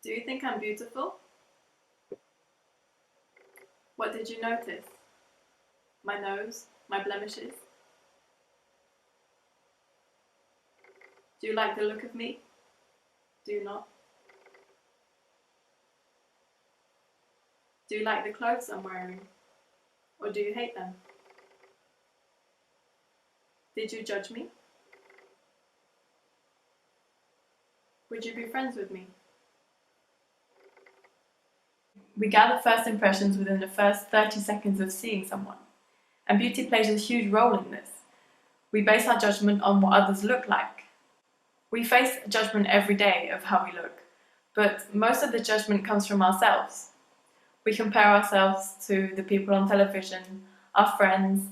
Do you think I'm beautiful? What did you notice? My nose? My blemishes? Do you like the look of me? Do you not? Do you like the clothes I'm wearing? Or do you hate them? Did you judge me? Would you be friends with me? We gather first impressions within the first 30 seconds of seeing someone, and beauty plays a huge role in this. We base our judgment on what others look like. We face judgment every day of how we look, but most of the judgment comes from ourselves. We compare ourselves to the people on television, our friends,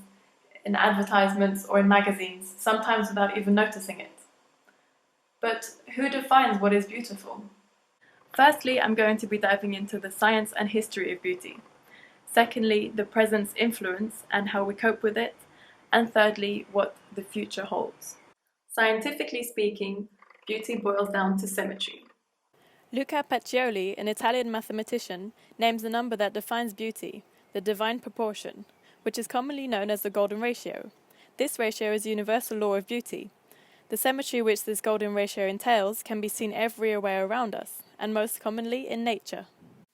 in advertisements or in magazines, sometimes without even noticing it. But who defines what is beautiful? Firstly, I'm going to be diving into the science and history of beauty. Secondly, the present's influence and how we cope with it. And thirdly, what the future holds. Scientifically speaking, beauty boils down to symmetry. Luca Pacioli, an Italian mathematician, names the number that defines beauty, the divine proportion, which is commonly known as the golden ratio. This ratio is a universal law of beauty. The symmetry which this golden ratio entails can be seen everywhere around us, and most commonly in nature.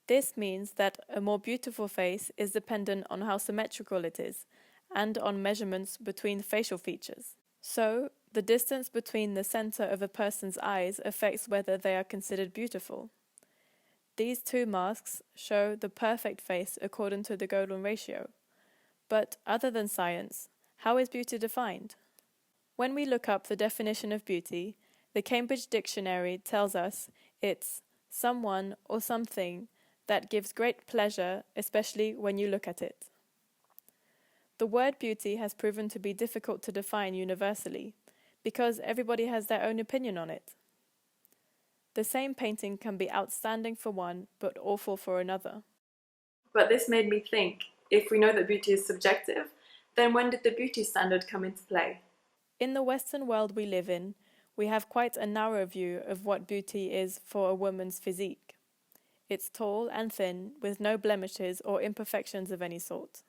This means that a more beautiful face is dependent on how symmetrical it is, and on measurements between facial features. So, the distance between the center of a person's eyes affects whether they are considered beautiful. These two masks show the perfect face according to the golden ratio. But other than science, how is beauty defined? When we look up the definition of beauty, the Cambridge Dictionary tells us it's someone or something that gives great pleasure, especially when you look at it. The word beauty has proven to be difficult to define universally, because everybody has their own opinion on it. The same painting can be outstanding for one, but awful for another. But this made me think, if we know that beauty is subjective, then when did the beauty standard come into play? In the Western world we live in, we have quite a narrow view of what beauty is for a woman's physique. It's tall and thin, with no blemishes or imperfections of any sort.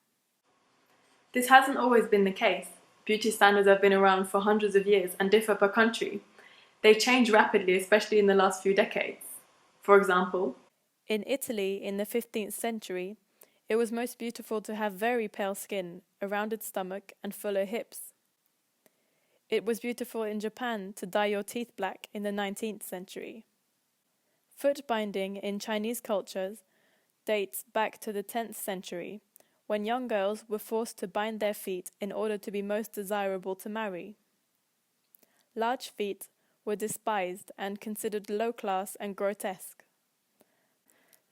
This hasn't always been the case. Beauty standards have been around for hundreds of years and differ per country. They change rapidly, especially in the last few decades. For example, in Italy in the 15th century, it was most beautiful to have very pale skin, a rounded stomach, and fuller hips. It was beautiful in Japan to dye your teeth black in the 19th century. Foot binding in Chinese cultures dates back to the 10th century, when young girls were forced to bind their feet in order to be most desirable to marry. Large feet were despised and considered low class and grotesque.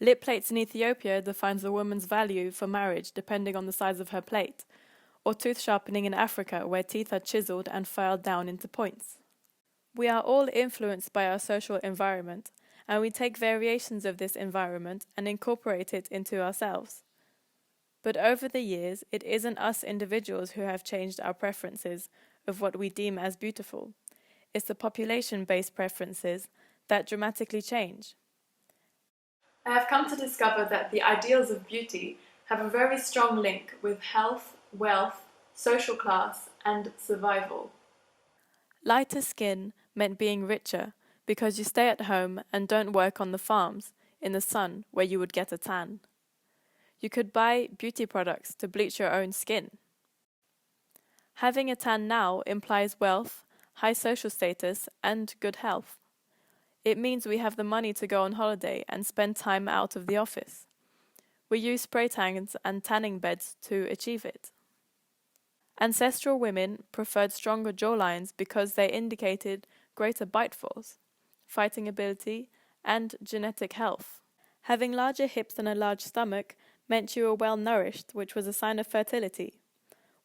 Lip plates in Ethiopia defines a woman's value for marriage depending on the size of her plate, or tooth sharpening in Africa where teeth are chiseled and filed down into points. We are all influenced by our social environment, and we take variations of this environment and incorporate it into ourselves. But over the years, it isn't us individuals who have changed our preferences of what we deem as beautiful. It's the population-based preferences that dramatically change. I have come to discover that the ideals of beauty have a very strong link with health, wealth, social class, and survival. Lighter skin meant being richer because you stay at home and don't work on the farms in the sun where you would get a tan. You could buy beauty products to bleach your own skin. Having a tan now implies wealth, high social status, and good health. It means we have the money to go on holiday and spend time out of the office. We use spray tans and tanning beds to achieve it. Ancestral women preferred stronger jawlines because they indicated greater bite force, fighting ability, and genetic health. Having larger hips and a large stomach meant you were well nourished, which was a sign of fertility.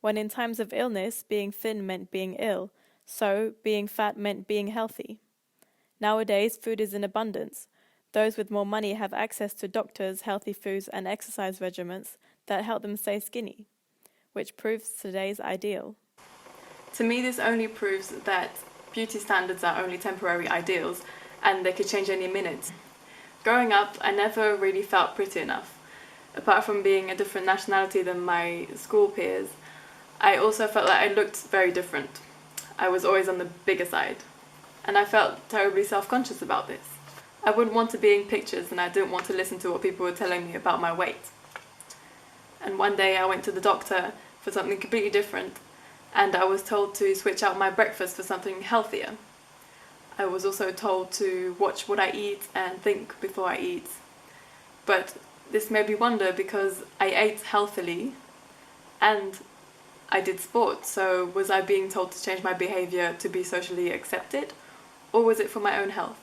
When in times of illness, being thin meant being ill, so being fat meant being healthy. Nowadays, food is in abundance. Those with more money have access to doctors, healthy foods, and exercise regimens that help them stay skinny, which proves today's ideal. To me, this only proves that beauty standards are only temporary ideals and they could change any minute. Growing up, I never really felt pretty enough. Apart from being a different nationality than my school peers, I also felt like I looked very different. I was always on the bigger side, and I felt terribly self-conscious about this. I wouldn't want to be in pictures, and I didn't want to listen to what people were telling me about my weight. And one day I went to the doctor for something completely different, and I was told to switch out my breakfast for something healthier. I was also told to watch what I eat and think before I eat. But this made me wonder, because I ate healthily and I did sport, so was I being told to change my behaviour to be socially accepted, or was it for my own health?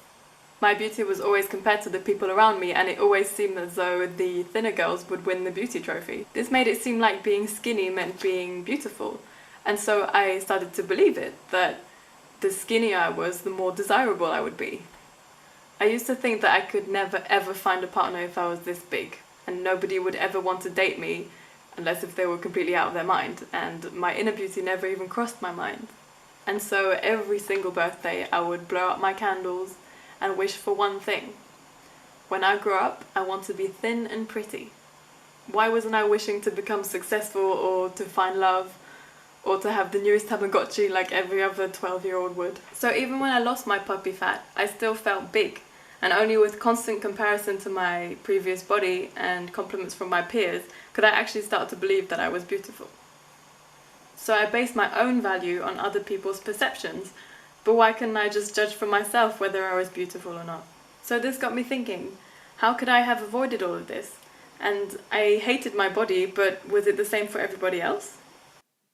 My beauty was always compared to the people around me, and it always seemed as though the thinner girls would win the beauty trophy. This made it seem like being skinny meant being beautiful, and so I started to believe it, that the skinnier I was, the more desirable I would be. I used to think that I could never ever find a partner if I was this big, and nobody would ever want to date me unless if they were completely out of their mind, and my inner beauty never even crossed my mind. And so every single birthday I would blow out my candles and wish for one thing. When I grow up, I want to be thin and pretty. Why wasn't I wishing to become successful, or to find love, or to have the newest Tamagotchi like every other 12-year-old would? So even when I lost my puppy fat, I still felt big, and only with constant comparison to my previous body and compliments from my peers could I actually start to believe that I was beautiful. So I based my own value on other people's perceptions, but why couldn't I just judge for myself whether I was beautiful or not? So this got me thinking, how could I have avoided all of this? And I hated my body, but was it the same for everybody else?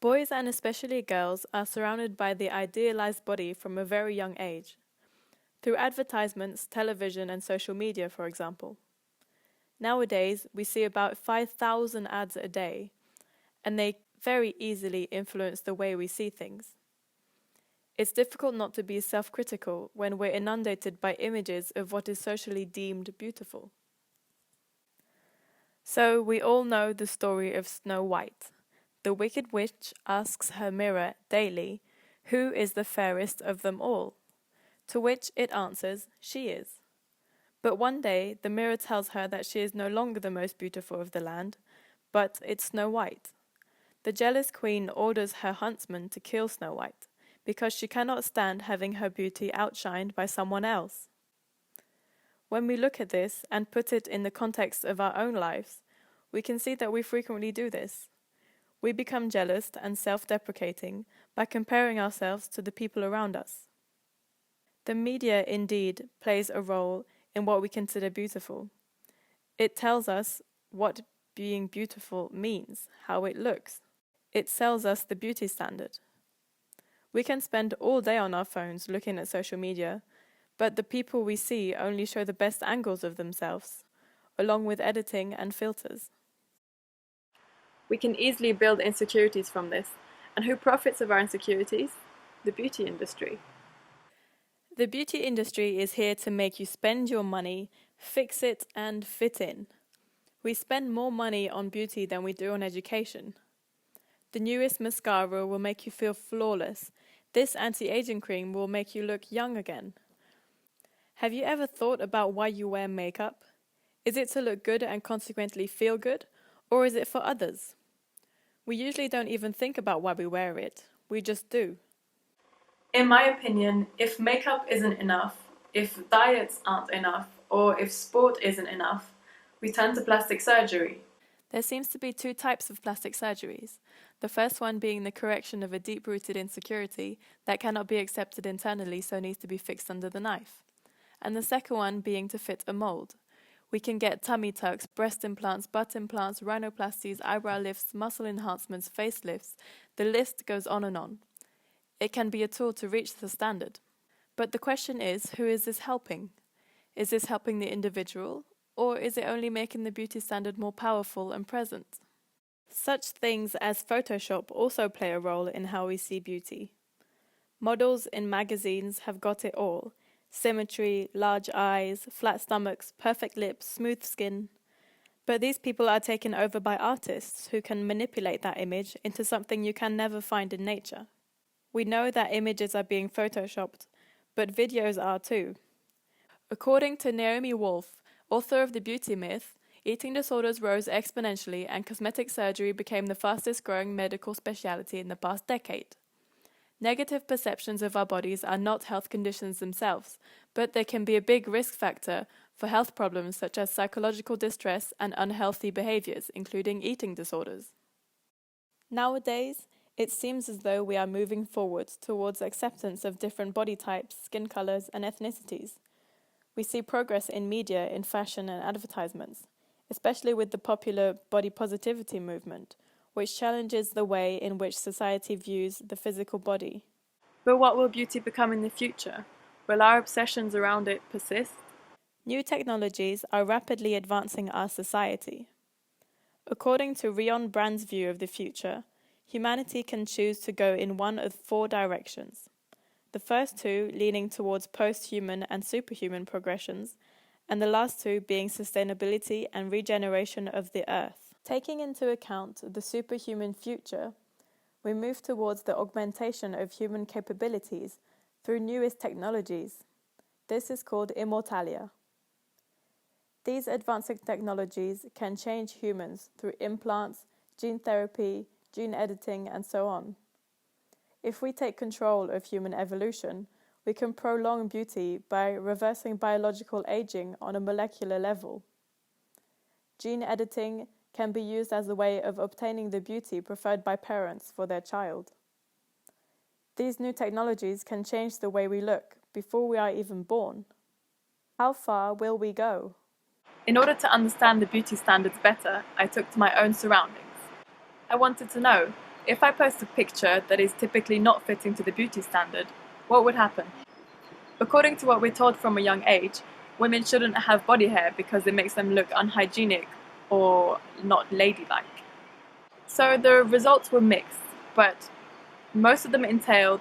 Boys, and especially girls, are surrounded by the idealized body from a very young age. Through advertisements, television, and social media, for example. Nowadays, we see about 5,000 ads a day, and they very easily influence the way we see things. It's difficult not to be self-critical when we're inundated by images of what is socially deemed beautiful. So we all know the story of Snow White. The wicked witch asks her mirror daily, "Who is the fairest of them all?" To which it answers, "She is." But one day the mirror tells her that she is no longer the most beautiful of the land, but it's Snow White. The jealous queen orders her huntsman to kill Snow White, because she cannot stand having her beauty outshined by someone else. When we look at this and put it in the context of our own lives, we can see that we frequently do this. We become jealous and self-deprecating by comparing ourselves to the people around us. The media indeed plays a role in what we consider beautiful. It tells us what being beautiful means, how it looks. It sells us the beauty standard. We can spend all day on our phones looking at social media, but the people we see only show the best angles of themselves, along with editing and filters. We can easily build insecurities from this, and who profits of our insecurities? The beauty industry. The beauty industry is here to make you spend your money, fix it, and fit in. We spend more money on beauty than we do on education. The newest mascara will make you feel flawless. This anti-aging cream will make you look young again. Have you ever thought about why you wear makeup? Is it to look good and consequently feel good, or is it for others? We usually don't even think about why we wear it. We just do. In my opinion, if makeup isn't enough, if diets aren't enough, or if sport isn't enough, we turn to plastic surgery. There seems to be two types of plastic surgeries. The first one being the correction of a deep-rooted insecurity that cannot be accepted internally, so needs to be fixed under the knife. And the second one being to fit a mold. We can get tummy tucks, breast implants, butt implants, rhinoplasties, eyebrow lifts, muscle enhancements, facelifts. The list goes on and on. It can be a tool to reach the standard. But the question is, who is this helping? Is this helping the individual, or is it only making the beauty standard more powerful and present? Such things as Photoshop also play a role in how we see beauty. Models in magazines have got it all: symmetry, large eyes, flat stomachs, perfect lips, smooth skin. But these people are taken over by artists who can manipulate that image into something you can never find in nature. We know that images are being photoshopped, but videos are too. According to Naomi Wolf, Author of The Beauty Myth, eating disorders rose exponentially and cosmetic surgery became the fastest growing medical specialty in the past decade. Negative perceptions of our bodies are not health conditions themselves, but they can be a big risk factor for health problems such as psychological distress and unhealthy behaviors, including eating disorders. Nowadays, it seems as though we are moving forward towards acceptance of different body types, skin colors, and ethnicities. We see progress in media, in fashion and advertisements, especially with the popular body positivity movement, which challenges the way in which society views the physical body. But what will beauty become in the future? Will our obsessions around it persist? New technologies are rapidly advancing our society. According to Rion Brand's view of the future, humanity can choose to go in one of 4 directions. The first 2 leaning towards post-human and superhuman progressions, and the last 2 being sustainability and regeneration of the earth. Taking into account the superhuman future, we move towards the augmentation of human capabilities through newest technologies. This is called immortalia. These advancing technologies can change humans through implants, gene therapy, gene editing, and so on. If we take control of human evolution, we can prolong beauty by reversing biological aging on a molecular level. Gene editing can be used as a way of obtaining the beauty preferred by parents for their child. These new technologies can change the way we look before we are even born. How far will we go? In order to understand the beauty standards better, I took to my own surroundings. I wanted to know, if I post a picture that is typically not fitting to the beauty standard, what would happen? According to what we're told from a young age, women shouldn't have body hair because it makes them look unhygienic or not ladylike. So the results were mixed, but most of them entailed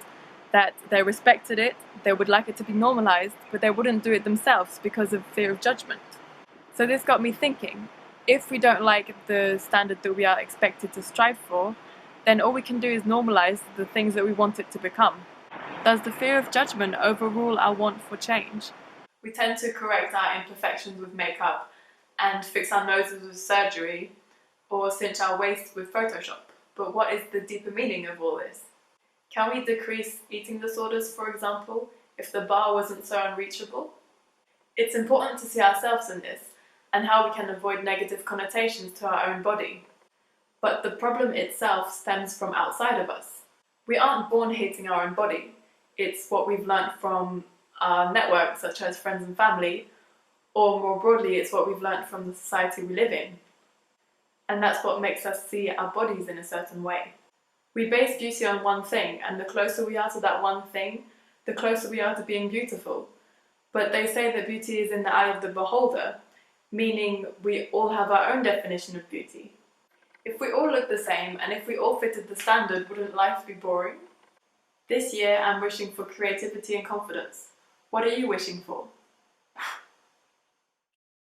that they respected it, they would like it to be normalized, but they wouldn't do it themselves because of fear of judgment. So this got me thinking, if we don't like the standard that we are expected to strive for, then all we can do is normalize the things that we want it to become. Does the fear of judgment overrule our want for change? We tend to correct our imperfections with makeup and fix our noses with surgery or cinch our waists with Photoshop. But what is the deeper meaning of all this? Can we decrease eating disorders, for example, if the bar wasn't so unreachable? It's important to see ourselves in this and how we can avoid negative connotations to our own body. But the problem itself stems from outside of us. We aren't born hating our own body. It's what we've learned from our networks, such as friends and family, or more broadly, it's what we've learned from the society we live in. And that's what makes us see our bodies in a certain way. We base beauty on one thing, and the closer we are to that one thing, the closer we are to being beautiful. But they say that beauty is in the eye of the beholder, meaning we all have our own definition of beauty. If we all look the same, and if we all fitted the standard, wouldn't life be boring? This year, I'm wishing for creativity and confidence. What are you wishing for?